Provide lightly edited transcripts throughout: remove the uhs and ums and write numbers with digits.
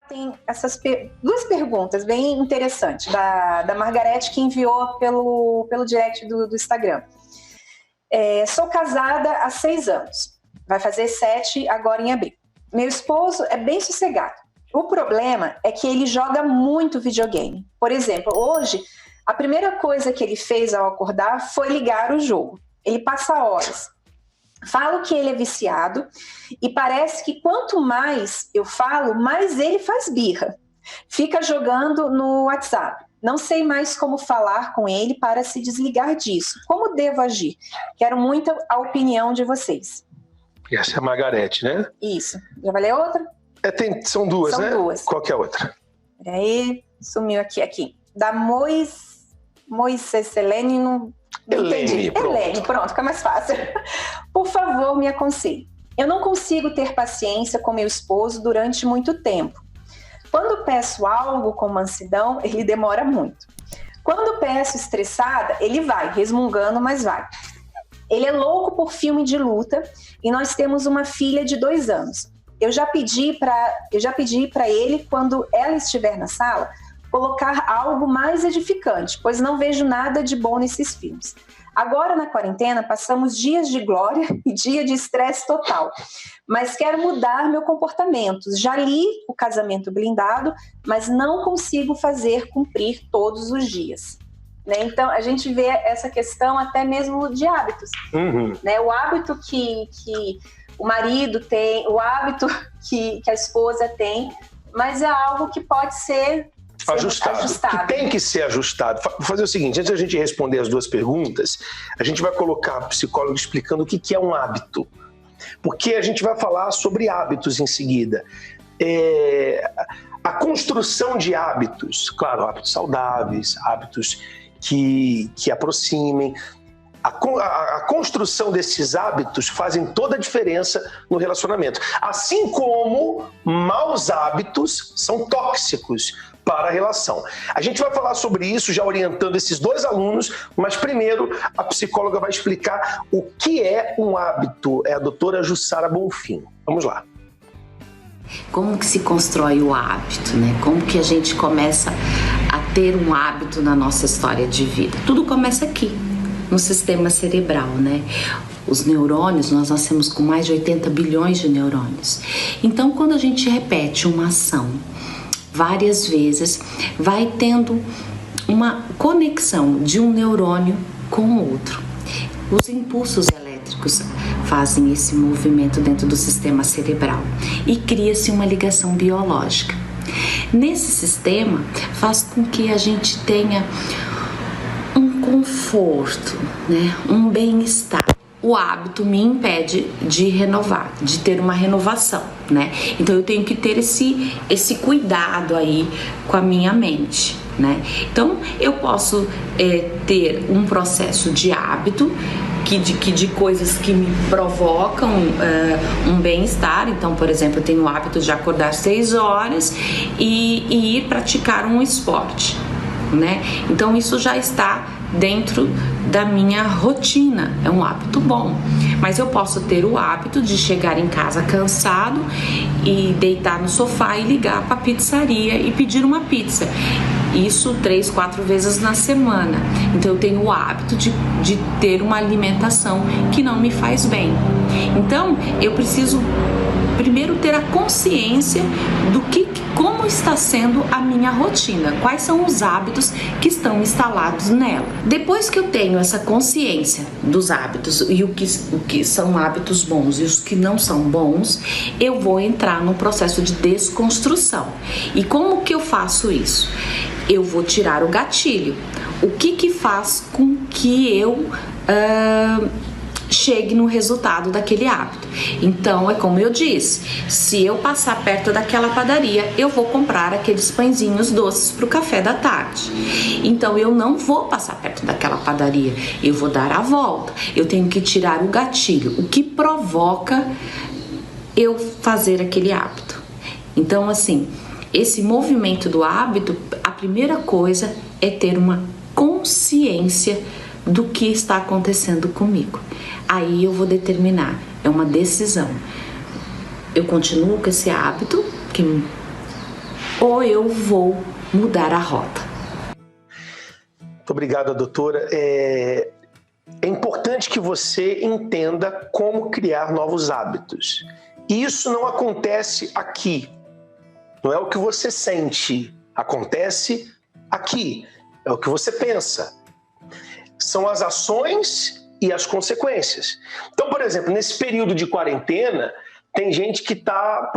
Tem essas duas perguntas bem interessantes da Margarete, que enviou pelo direct do Instagram. Sou casada há 6 anos, vai fazer 7 agora em abril. Meu esposo é bem sossegado. O problema é que ele joga muito videogame. Por exemplo, hoje, a primeira coisa que ele fez ao acordar foi ligar o jogo. Ele passa horas. Falo que ele é viciado e parece que quanto mais eu falo, mais ele faz birra. Fica jogando no WhatsApp. Não sei mais como falar com ele para se desligar disso. Como devo agir? Quero muito a opinião de vocês. Essa é a Margarete, né? Isso. Já vai ler outra? São duas, são né? São duas. Qual que é a outra? Peraí, sumiu aqui. Da Moisés Helene, não entendi. Helene, pronto, fica mais fácil. Por favor, me aconselhe. Eu não consigo ter paciência com meu esposo durante muito tempo. Quando peço algo com mansidão, ele demora muito. Quando peço estressada, ele vai, resmungando, mas vai. Ele é louco por filme de luta e nós temos uma filha de 2 anos. Eu já pedi para ele, quando ela estiver na sala, colocar algo mais edificante, pois não vejo nada de bom nesses filmes. Agora, na quarentena, passamos dias de glória e dia de estresse total. Mas quero mudar meu comportamento. Já li O Casamento Blindado, mas não consigo fazer cumprir todos os dias. Né? Então, a gente vê essa questão até mesmo de hábitos. Né? O hábito que o marido tem, o hábito que a esposa tem, mas é algo que pode ser ajustado. Que tem que ser ajustado. Vou fazer o seguinte, antes da gente responder as duas perguntas, a gente vai colocar a psicóloga explicando o que é um hábito. Porque a gente vai falar sobre hábitos em seguida. A construção de hábitos, claro, hábitos saudáveis, hábitos que aproximem. A construção desses hábitos fazem toda a diferença no relacionamento. Assim como maus hábitos são tóxicos para a relação. A gente vai falar sobre isso já orientando esses 2 alunos, mas primeiro a psicóloga vai explicar o que é um hábito. É a doutora Jussara Bonfim. Vamos lá. Como que se constrói o hábito, né? Como que a gente começa a ter um hábito na nossa história de vida? Tudo começa aqui, no sistema cerebral, né? Os neurônios, nós nascemos com mais de 80 bilhões de neurônios. Então, quando a gente repete uma ação várias vezes, vai tendo uma conexão de um neurônio com o outro. Os impulsos elétricos fazem esse movimento dentro do sistema cerebral e cria-se uma ligação biológica. Nesse sistema, faz com que a gente tenha um conforto, né? Um bem-estar. O hábito me impede de renovar, de ter uma renovação, né? Então eu tenho que ter esse cuidado aí com a minha mente, né? Então eu posso ter um processo de hábito de coisas que me provocam um bem-estar. Então, por exemplo, eu tenho o hábito de acordar 6 horas e ir praticar um esporte, né? Então isso já está dentro da minha rotina, é um hábito bom. Mas eu posso ter o hábito de chegar em casa cansado e deitar no sofá e ligar para a pizzaria e pedir uma pizza. Isso 3, 4 vezes na semana. Então eu tenho o hábito de ter uma alimentação que não me faz bem. Então eu preciso primeiro ter a consciência do como está sendo a minha rotina, quais são os hábitos que estão instalados nela. Depois que eu tenho essa consciência dos hábitos e o que são hábitos bons e os que não são bons, eu vou entrar num processo de desconstrução. E como que eu faço isso? Eu vou tirar o gatilho. O que faz com que eu chegue no resultado daquele hábito? Então, é como eu disse, se eu passar perto daquela padaria, eu vou comprar aqueles pãezinhos doces para o café da tarde. Então, eu não vou passar perto daquela padaria, eu vou dar a volta. Eu tenho que tirar o gatilho, o que provoca eu fazer aquele hábito. Então, assim, esse movimento do hábito, a primeira coisa é ter uma consciência do que está acontecendo comigo. Aí eu vou determinar, é uma decisão. Eu continuo com esse hábito que ou eu vou mudar a rota. Muito obrigado, doutora. É importante que você entenda como criar novos hábitos. E isso não acontece aqui. Não é o que você sente. Acontece aqui. É o que você pensa. São as ações e as consequências. Então, por exemplo, nesse período de quarentena, tem gente que está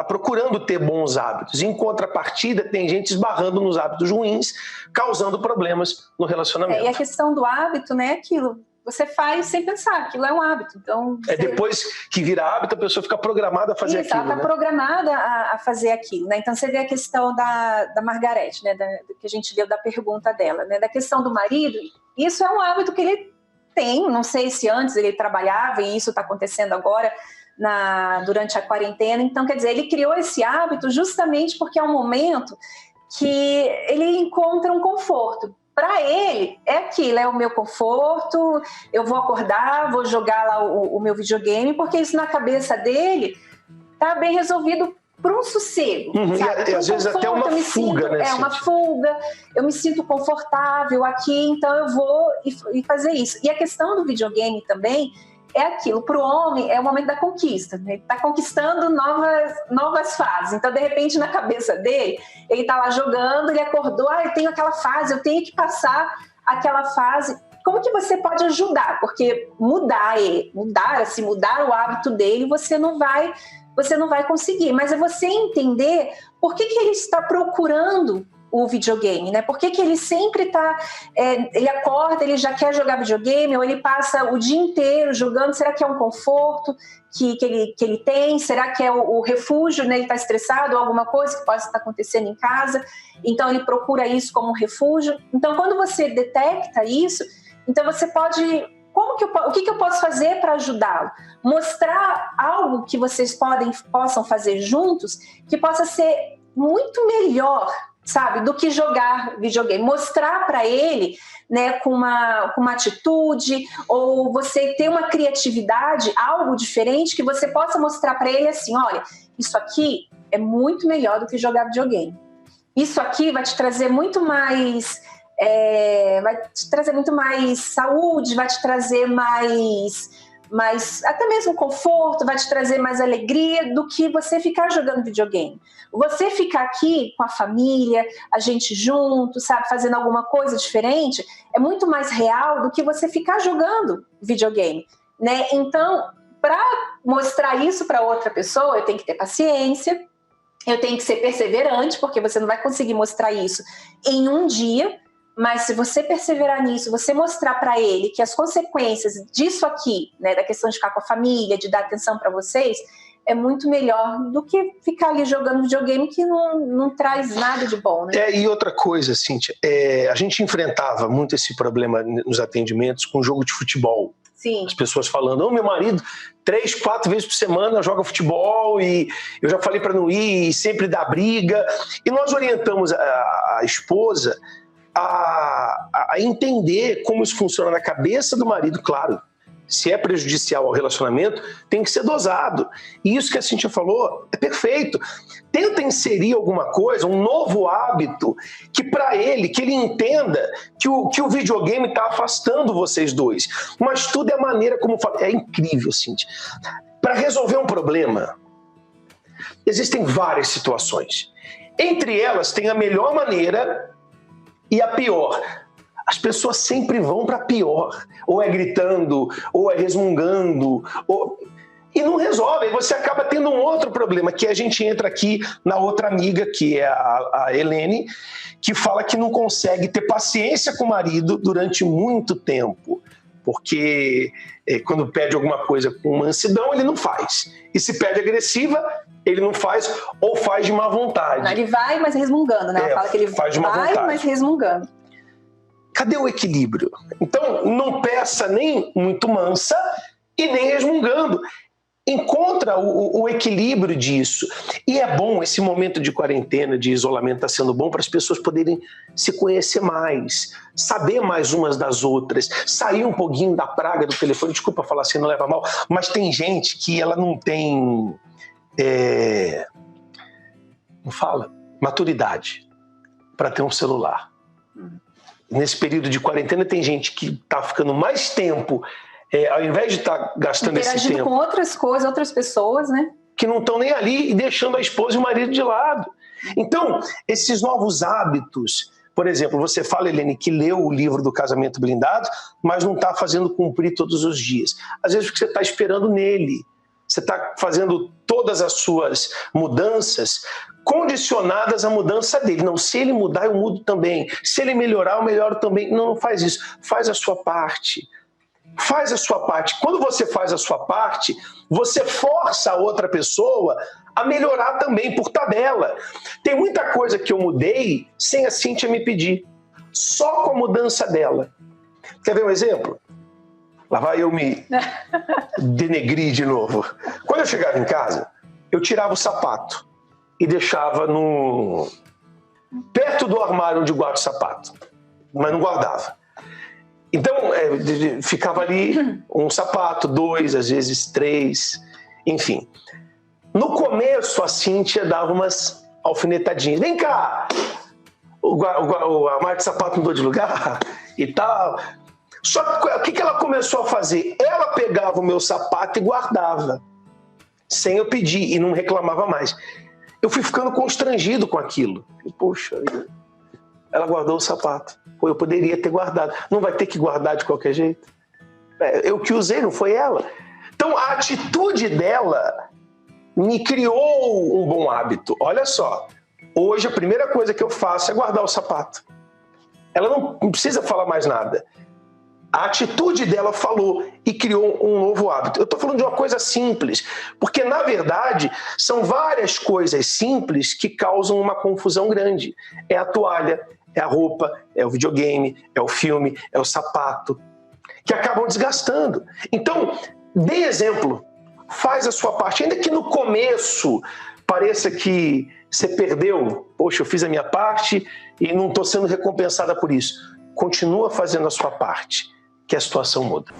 procurando ter bons hábitos. Em contrapartida, tem gente esbarrando nos hábitos ruins, causando problemas no relacionamento. E a questão do hábito, né, é aquilo. Você faz sem pensar, aquilo é um hábito. Então, depois que vira hábito, a pessoa fica programada a fazer aquilo. Ela está programada a fazer aquilo, né? Então, você vê a questão da Margarete, né? Que a gente deu da pergunta dela, né? Da questão do marido, isso é um hábito que ele tem. Não sei se antes ele trabalhava e isso está acontecendo agora durante a quarentena. Então, quer dizer, ele criou esse hábito justamente porque é um momento que ele encontra um conforto. Para ele, é aquilo, é o meu conforto, eu vou acordar, vou jogar lá o meu videogame, porque isso na cabeça dele tá bem resolvido para um sossego. E às vezes até uma fuga, né? É uma fuga, eu me sinto confortável aqui, então eu vou e fazer isso. E a questão do videogame também é aquilo, para o homem é o momento da conquista, né? Ele está conquistando novas fases, então de repente na cabeça dele, ele está lá jogando, ele acordou, eu tenho aquela fase, eu tenho que passar aquela fase. Como que você pode ajudar? Porque mudar o hábito dele, você não vai conseguir, mas é você entender por que ele está procurando o videogame, né? Por que ele sempre está... ele acorda, ele já quer jogar videogame, ou ele passa o dia inteiro jogando. Será que é um conforto que ele tem? Será que é o refúgio, né? Ele está estressado ou alguma coisa que possa estar acontecendo em casa, então ele procura isso como um refúgio. Então, quando você detecta isso, então você pode... o que eu posso fazer para ajudá-lo? Mostrar algo que vocês possam fazer juntos que possa ser muito melhor, sabe, do que jogar videogame. Mostrar para ele, né, com uma atitude, ou você ter uma criatividade, algo diferente, que você possa mostrar para ele assim, olha, isso aqui é muito melhor do que jogar videogame. Isso aqui vai te trazer muito mais... saúde, vai te trazer mais até mesmo conforto, vai te trazer mais alegria do que você ficar jogando videogame. Você ficar aqui com a família, a gente junto, sabe, fazendo alguma coisa diferente, é muito mais real do que você ficar jogando videogame, né? Então, para mostrar isso para outra pessoa, eu tenho que ter paciência, eu tenho que ser perseverante, porque você não vai conseguir mostrar isso em um dia. Mas se você perseverar nisso, você mostrar para ele que as consequências disso aqui, né, da questão de ficar com a família, de dar atenção para vocês, é muito melhor do que ficar ali jogando videogame que não traz nada de bom, né? E outra coisa, Cíntia, a gente enfrentava muito esse problema nos atendimentos com jogo de futebol. Sim. As pessoas falando, meu marido 3, 4 vezes por semana joga futebol e eu já falei para não ir e sempre dá briga. E nós orientamos a esposa a entender como isso funciona na cabeça do marido, claro. Se é prejudicial ao relacionamento, tem que ser dosado. E isso que a Cíntia falou é perfeito. Tenta inserir alguma coisa, um novo hábito, que ele entenda que o videogame está afastando vocês dois. Mas tudo é a maneira como... É incrível, Cíntia. Para resolver um problema, existem várias situações. Entre elas, tem a melhor maneira e a pior. As pessoas sempre vão para pior. Ou é gritando, ou é resmungando, e não resolve. Aí você acaba tendo um outro problema, que a gente entra aqui na outra amiga, que é a Helene, que fala que não consegue ter paciência com o marido durante muito tempo. Porque quando pede alguma coisa com mansidão, ele não faz. E se pede agressiva, ele não faz, ou faz de má vontade. Ele vai, mas resmungando, né? Ela fala que ele faz de má vontade, mas resmungando. Cadê o equilíbrio? Então, não peça nem muito mansa e nem resmungando. Encontra o equilíbrio disso. E é bom, esse momento de quarentena, de isolamento, está sendo bom para as pessoas poderem se conhecer mais, saber mais umas das outras, sair um pouquinho da praga do telefone. Desculpa falar assim, não leva mal, mas tem gente que ela não tem... Não fala? maturidade para ter um celular. Nesse período de quarentena tem gente que está ficando mais tempo, ao invés de estar gastando esse tempo... Interagindo com outras coisas, outras pessoas, né? Que não estão nem ali e deixando a esposa e o marido de lado. Então, esses novos hábitos... Por exemplo, você fala, Helene, que leu o livro do Casamento Blindado, mas não está fazendo cumprir todos os dias. Às vezes porque você está esperando nele. Você está fazendo todas as suas mudanças condicionadas à mudança dele. Não, se ele mudar, eu mudo também. Se ele melhorar, eu melhoro também. Não, não faz isso. Faz a sua parte. Faz a sua parte. Quando você faz a sua parte, você força a outra pessoa a melhorar também, por tabela. Tem muita coisa que eu mudei sem a Cíntia me pedir. Só com a mudança dela. Quer ver um exemplo? Lá vai eu me denegrir de novo. Quando eu chegava em casa, eu tirava o sapato e deixava perto do armário onde guardo o sapato. Mas não guardava. Então, ficava ali um sapato, 2, às vezes 3, enfim. No começo, a Cíntia dava umas alfinetadinhas. Vem cá! O armário de sapato mudou de lugar e tal. Só que o que ela começou a fazer? Ela pegava o meu sapato e guardava, sem eu pedir, e não reclamava mais. Eu fui ficando constrangido com aquilo. Poxa, ela guardou o sapato. Pô, eu poderia ter guardado. Não vai ter que guardar de qualquer jeito? Eu que usei, não foi ela. Então, a atitude dela me criou um bom hábito. Olha só, hoje a primeira coisa que eu faço é guardar o sapato. Ela não precisa falar mais nada. A atitude dela falou e criou um novo hábito. Eu estou falando de uma coisa simples, porque, na verdade, são várias coisas simples que causam uma confusão grande. É a toalha, é a roupa, é o videogame, é o filme, é o sapato, que acabam desgastando. Então, dê exemplo, faz a sua parte. Ainda que no começo pareça que você perdeu, poxa, eu fiz a minha parte e não estou sendo recompensada por isso. Continua fazendo a sua parte, que a situação muda.